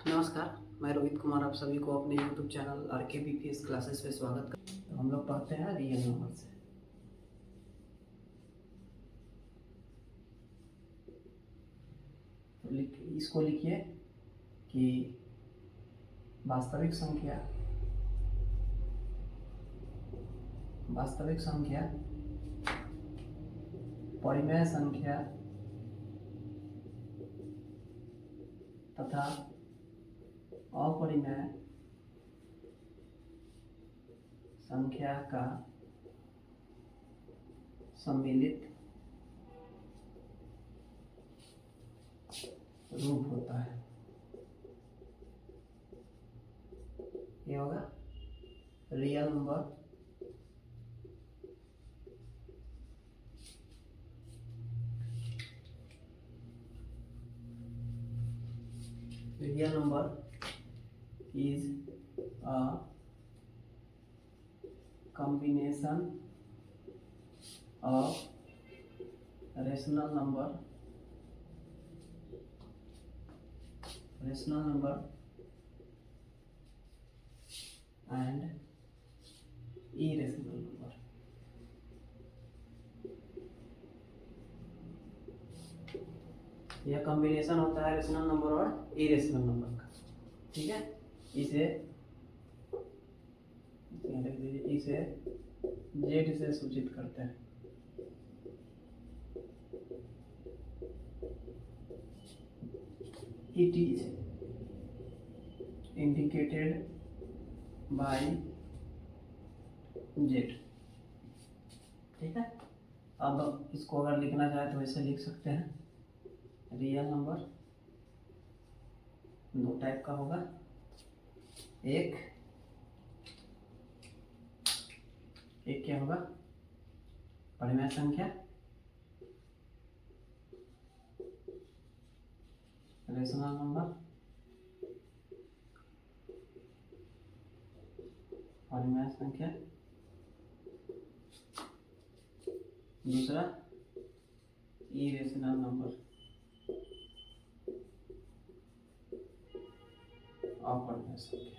नमस्कार, मैं रोहित कुमार आप सभी को अपने YouTube चैनल RKBPS क्लासेस पे स्वागत करता हूं। तो हम लोग पढ़ते हैं रियल नंबर से। तो इसको लिखिए कि वास्तविक संख्या परिमेय संख्या तथा अपरिमेय संख्या का सम्मिलित रूप होता है। ये होगा real number is a combination of rational number and irrational number। यह कॉम्बिनेशन होता है रेशनल नंबर और इरेशनल नंबर का। ठीक है, इसे जेड से सूचित करते हैं। It is indicated by Z. ठीक है, अब इसको अगर लिखना चाहे तो ऐसे लिख सकते हैं। रियल नंबर दो टाइप का होगा, एक क्या होगा परिमेय संख्या, रेशनल नंबर, परिमेय संख्या। दूसरा इरेशनल नंबर, अपरिमेय संख्या।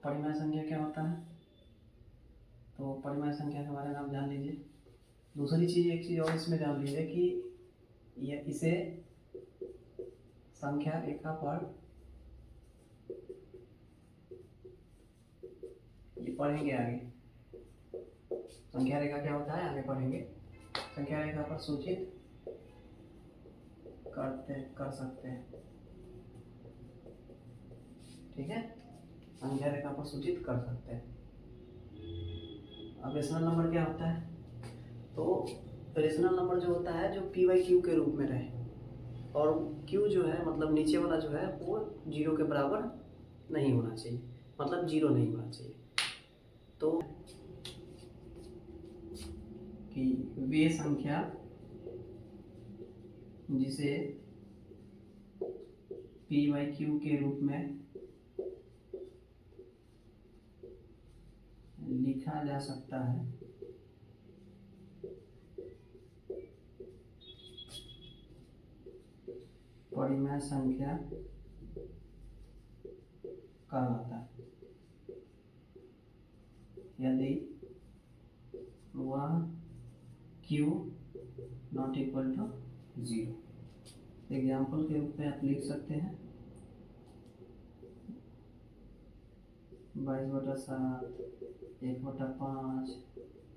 परिमेय संख्या क्या होता है? तो परिमेय संख्या के बारे में आप जान लीजिए। दूसरी चीज, एक चीज और इसमें जान लीजिए कि इसे संख्या रेखा पर ये पढ़ेंगे आगे। संख्या रेखा क्या होता है आगे पढ़ेंगे। संख्या रेखा पर सूचित कर सकते हैं। ठीक है, संख्या रेखा पर सूचित कर सकते हैं। अब रेशनल नंबर क्या होता है? तो रेशनल नंबर जो होता है जो पी बाई क्यू के रूप में रहे, और क्यू जो है मतलब नीचे वाला जो है वो जीरो के बराबर नहीं होना चाहिए, मतलब जीरो नहीं होना चाहिए। तो कि वे संख्या जिसे पी बाई क्यू के रूप में लिखा जा सकता है परिमेय संख्या कहलाता है, यदि वह q not equal to zero. Example के रूप में आप लिख सकते हैं 22/7, 1/5,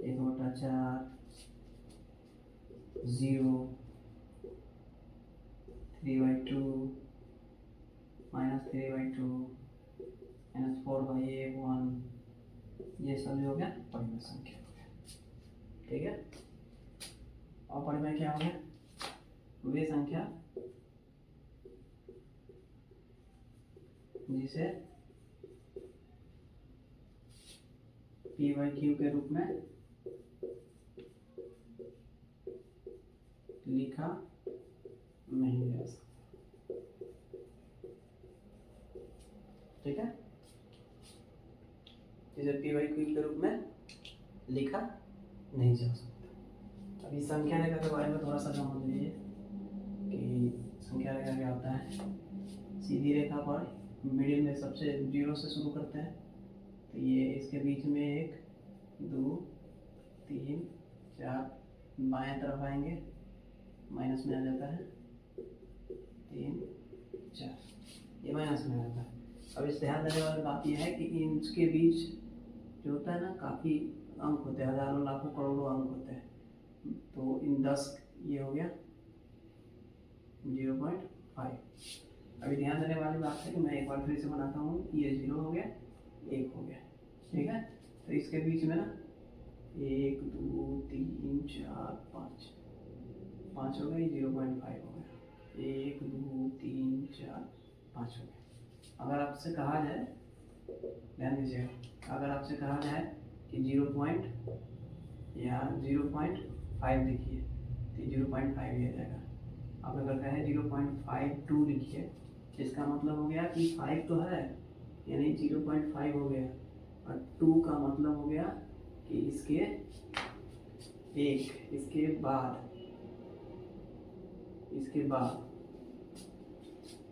1/4, 0, 3/2, -3/2, -4/1। ये सब हो गया परिमेय संख्या हो गया। ठीक है, अपरिमेय क्या हो गया? वे संख्या जिसे पी बाई क्यू के रूप में लिखा नहीं जा सकता। ठीक है, इसे पी वाई क्यू के रूप में लिखा नहीं जा सकता। अभी संख्या रेखा के बारे में थोड़ा सा समझ लीजिए कि संख्या रेखा क्या होता है। सीधी रेखा पर मिडिल में सबसे जीरो से शुरू करते हैं, तो ये इसके बीच में 1 2 3 4 बाएं तरफ आएंगे, माइनस में आ जाता है 3 4, ये माइनस में आता है। अब इस ध्यान देने वाली बात यह है कि इनके बीच जो होता है ना, काफ़ी अंक होते हैं, हजारों लाखों करोड़ों अंक होते हैं। तो इन 10 ये हो गया 0.5। अभी ध्यान देने वाली बात है कि मैं एक बार फिर से बनाता हूँ, ये 0 हो गया, 1 हो गया। ठीक है, तो इसके बीच में ना 1 2 3 4 5 हो गया, 0.5 हो गया, 1 2 3 4 5 हो गया। अगर आपसे कहा जाए, ध्यान दीजिएगा, अगर आपसे कहा जाए कि 0.5 लिखिए तो 0.5 लिया जाएगा। अब अगर कहें 0.52 लिखिए, इसका मतलब हो गया कि 5 तो है, यानी 0.5 हो गया, और 2 का मतलब हो गया कि इसके बाद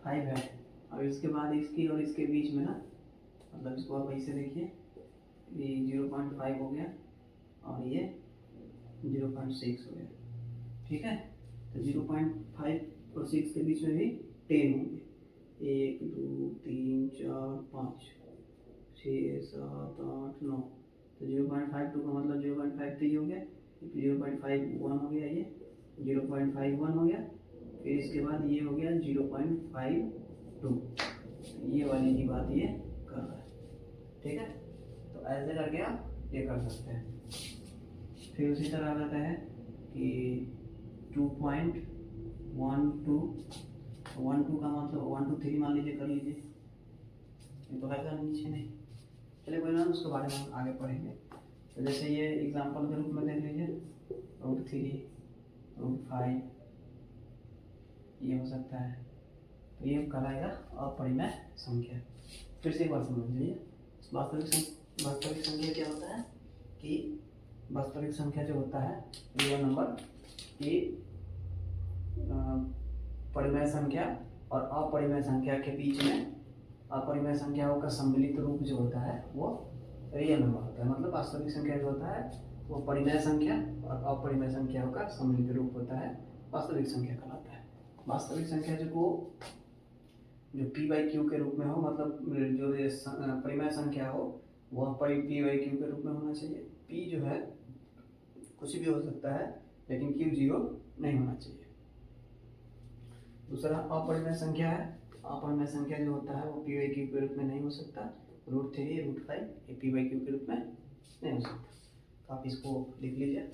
5 है। अब इसके बाद इसकी और इसके बीच में ना, मतलब इसको आप ऐसे देखिए, ये 0.5 हो गया और ये 0.6 हो गया। ठीक है, तो 0.5 और 6 के बीच में भी 10 होंगे, 1 2 3 4 5 6 7 8 9। तो 0.52 का मतलब 0.53 हो गया, 0.51 हो गया, ये 0.51 हो गया, फिर इसके बाद ये हो गया 0.52। ये वाली की बात ये कर रहा है। ठीक है, तो ऐसे करके आप ये कर सकते हैं। फिर उसी तरह आता है कि 2.12 का मतलब 1 2 3 मान लीजिए, कर लीजिए, ये तो है नीचे नहीं, चलिए कोई ना, उसके बारे में हम आगे पढ़ेंगे। तो जैसे ये एग्जांपल के रूप में देख लीजिए, √3 √5 ये हो सकता है, तो ये कहलाएगा अपरिमेय संख्या। फिर से एक बार समझ लीजिए, वास्तविक संख्या क्या होता है कि वास्तविक संख्या जो होता है रियल नंबर की परिमेय संख्या और अपरिमेय संख्या के बीच में अपरिमेय संख्याओं का सम्मिलित रूप जो होता है वो रियल नंबर होता है। मतलब वास्तविक संख्या जो होता है वो परिमेय संख्या और अपरिमेय संख्याओं का सम्मिलित रूप होता है, वास्तविक संख्या कहलाता है। वास्तविक संख्या जो पी बाई क्यू के रूप में हो, मतलब जो परिमेय संख्या हो वह पी बाई क्यू के रूप में होना चाहिए। पी जो है कुछ भी हो सकता है, लेकिन क्यू 0 नहीं होना चाहिए। दूसरा अपरिमेय संख्या है, अपरिमेय संख्या जो होता है वो पी बाई क्यू के रूप में नहीं हो सकता। √3 √5 ये पी बाई क्यू के रूप में नहीं हो सकता। तो आप इसको लिख लीजिए।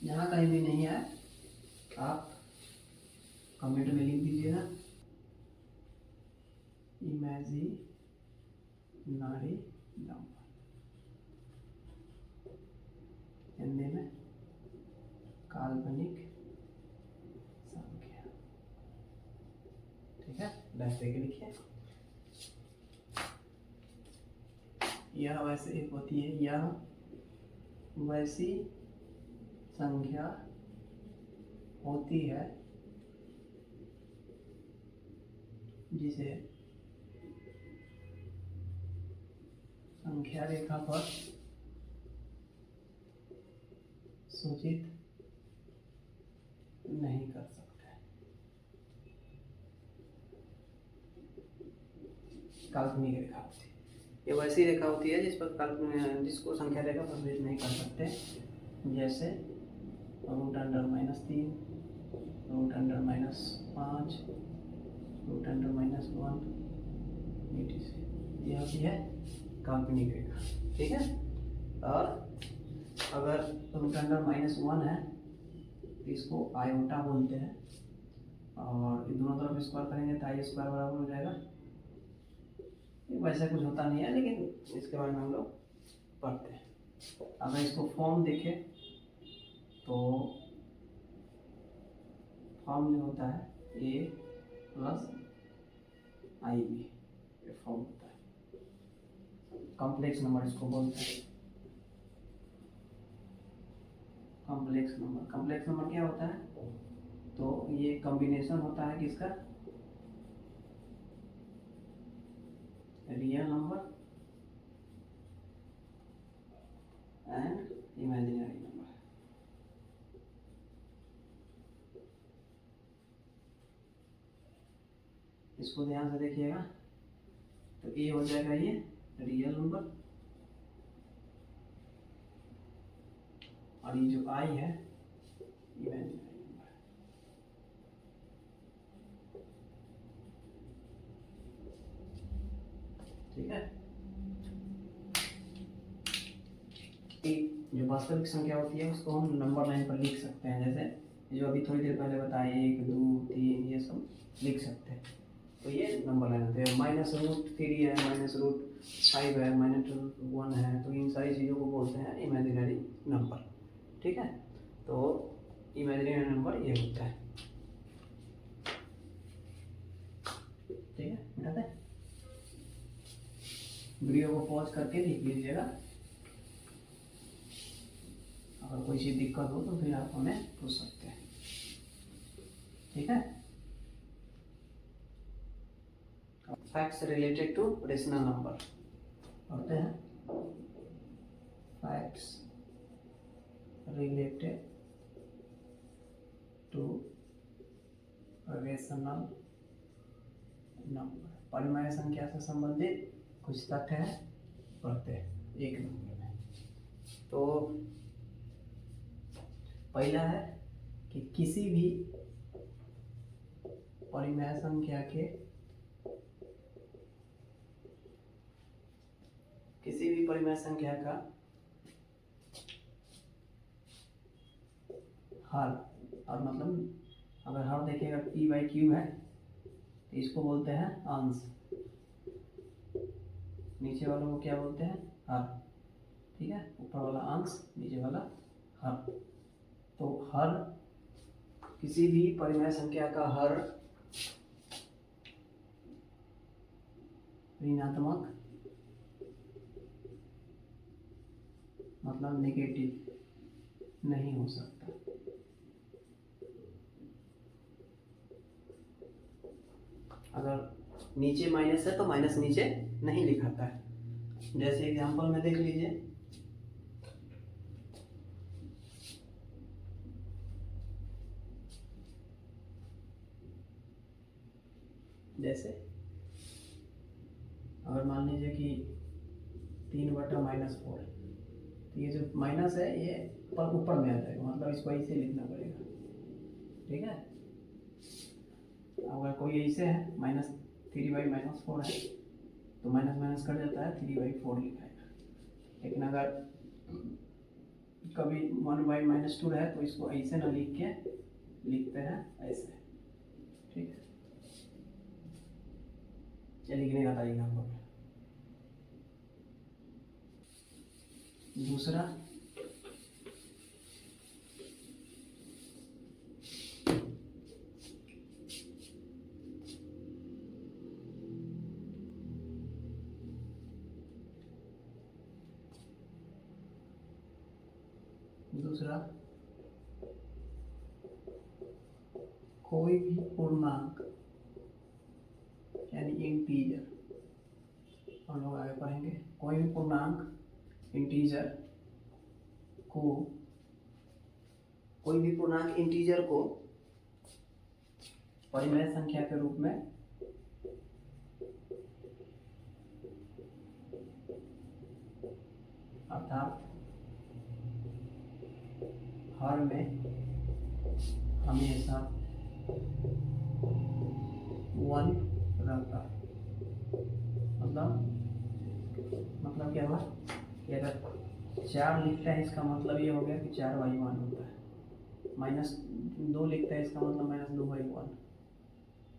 यहाँ कहीं भी नहीं है, आप कमेंट में लिख दीजिएगा इमेजिनरी नंबर, हिंदी में काल्पनिक संख्या। ठीक है, डैश देके लिखिए। यह वैसे एक होती है, यह वैसी संख्या होती है जिसे संख्या रेखा पर सूचित नहीं कर सकते। काल्पनिक रेखा होती है, ये वैसी रेखा होती है जिस पर जिसको संख्या रेखा पर सूचित नहीं कर सकते। जैसे root under -3, root under -5, root under -1 etc। यह भी है काल्पनिक रेखा, ठीक है। और अगर रूट अंडर -1 है तो इसको आयोटा बोलते हैं, और दोनों तरफ स्क्वायर करेंगे तो आई स्क्वायर बराबर हो जाएगा। वैसे कुछ होता नहीं है, लेकिन इसके बारे में हम लोग पढ़ते हैं। अगर इसको फॉर्म देखें तो फॉर्म जो होता है ए प्लस आई बी, ये फॉर्म होता है। कॉम्प्लेक्स नंबर इसको बोलते हैं। कॉम्प्लेक्स नंबर क्या होता है? तो ये कॉम्बिनेशन होता है किसका? Real number and imaginary number. इसको ध्यान से देखिएगा। तो ए हो जाएगा ये रियल नंबर, और ये जो आई है इमेजिनरी नंबर। ठीक है। जो वास्तविक संख्या होती है उसको हम नंबर लाइन पर लिख सकते हैं, जैसे जो अभी थोड़ी देर पहले बताए 1 2 3 ये सब लिख सकते हैं। तो ये नंबर लाइन होते हैं। -√3 है, -√5 है, -1 है, तो इन सारी चीज़ों को बोलते हैं इमेजिनरी नंबर। ठीक है। तो इमेजिनरी नंबर ये होता है। ठीक है, मिटाते हैं। वीडियो को पॉज करके लिख लीजिएगा। अगर कोई चीज़ दिक्कत हो तो फिर आप हमें पूछ सकते हैं। ठीक है। Facts related to rational number पढ़ते हैं। Facts related to rational number, परिमेय संख्या से संबंधित कुछ तथ्य है, पढ़ते हैं एक नंबर में। तो पहला है कि किसी भी परिमेय संख्या का हर, और मतलब अगर हर देखिएगा p/q है तो इसको बोलते हैं अंश, नीचे वालों को क्या बोलते हैं? हर। ठीक है, ऊपर वाला अंश, नीचे वाला हर। तो हर, किसी भी परिमेय संख्या का हर ऋणात्मक मतलब नेगेटिव नहीं हो सकता। अगर नीचे माइनस है तो माइनस नीचे नहीं लिखाता है। जैसे एग्जांपल में देख लीजिए, जैसे अगर मान लीजिए कि 3/-4, तो ये जो माइनस है ये पर ऊपर में आ जाएगा, मतलब इसको ऐसे लिखना पड़ेगा। ठीक है। अगर कोई ऐसे है -3/-4 है तो माइनस माइनस कट जाता है, 3/4 लिखाएगा। लेकिन अगर कभी 1/-2 है तो इसको ऐसे ना लिख के लिखते हैं ऐसे। ठीक है, ये लिखने का तरीका आपको। दूसरा, कोई भी पूर्णांक यानी इंटीजर, हम लोग आगे पढ़ेंगे। कोई भी पूर्णांक इंटीजर को परिमेय संख्या के रूप में अर्थात हर में हमेशा 1 रहता है। मतलब क्या हुआ कि अगर 4 लिखता है इसका मतलब ये हो गया कि 4/1 होता है, -2 लिखता है इसका मतलब -2/1,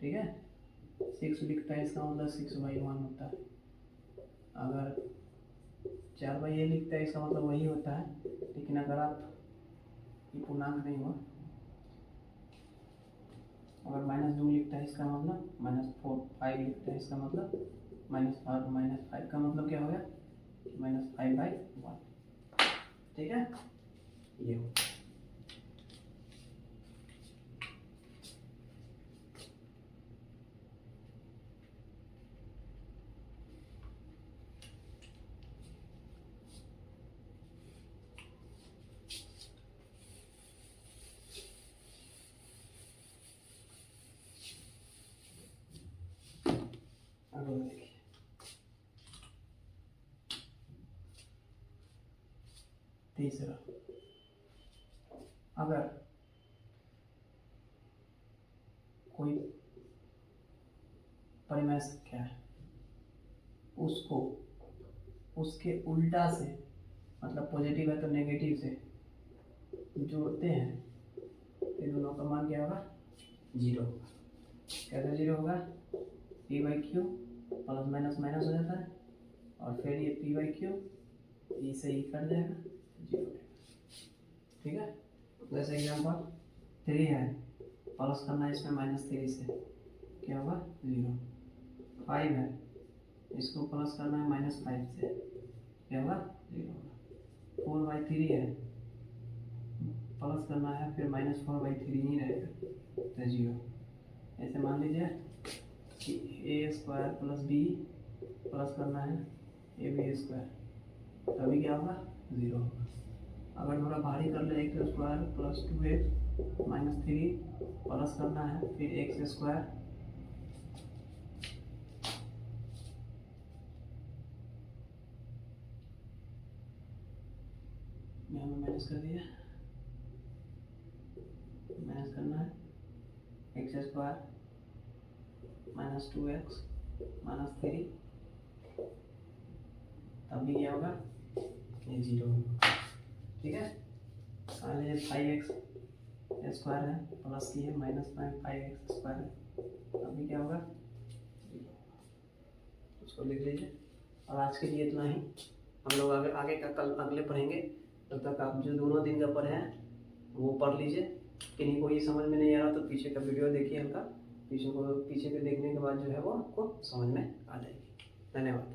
ठीक है। 6 लिखता है इसका मतलब 6/1 होता है। अगर 4/a लिखता है इसका मतलब वही होता है, लेकिन अगर आप ये पूर्णांक नहीं हुआ, अगर -2 लिखता है इसका मतलब -4, 5 लिखता है इसका मतलब -5 का मतलब क्या हो गया, -5/1, ठीक है। ये हो अगला देखिए, तीसरा, अगर कोई परिमेय संख्या है, उसको उसके उल्टा से, मतलब पॉजिटिव है तो नेगेटिव से जोड़ते हैं, तो दोनों का मान क्या होगा, 0 होगा। कैसे 0 होगा, p/q प्लस माइनस माइनस हो जाता है, और फिर ये p/q ये से ही कट जाएगा, 0 रहेगा, ठीक है। जैसे एग्जाम्पल 3 है, प्लस करना है इसमें -3 से, क्या होगा 0। 5 है, इसको प्लस करना है -5 से, क्या होगा 0 होगा। 4/3 है, प्लस करना है फिर -4/3 ही रहेगा, तो 0। ऐसे मान लीजिए कि a² + b प्लस करना है ab², तभी क्या होगा 0 होगा। अगर थोड़ा भारी कर ले, x² + 2x -3 प्लस करना है फिर x², यहाँ में माइनस कर दिया, माइनस करना है x² -2x -3, तब भी क्या होगा, ये 0 होगा, ठीक है। मान लीजिए 5x² है, प्लस की है -5x² है, तब भी क्या होगा, 0 होगा। उसको लिख लीजिए। और आज के लिए इतना ही, हम लोग आगे का कल अगले पढ़ेंगे। तब तक आप जो दोनों दिन का पढ़े हैं वो पढ़ लीजिए। किन्हीं को ये समझ में नहीं आ रहा तो पीछे का वीडियो देखिए हल्का, पीछे के देखने के बाद जो है वो आपको समझ में आ जाएगी। धन्यवाद।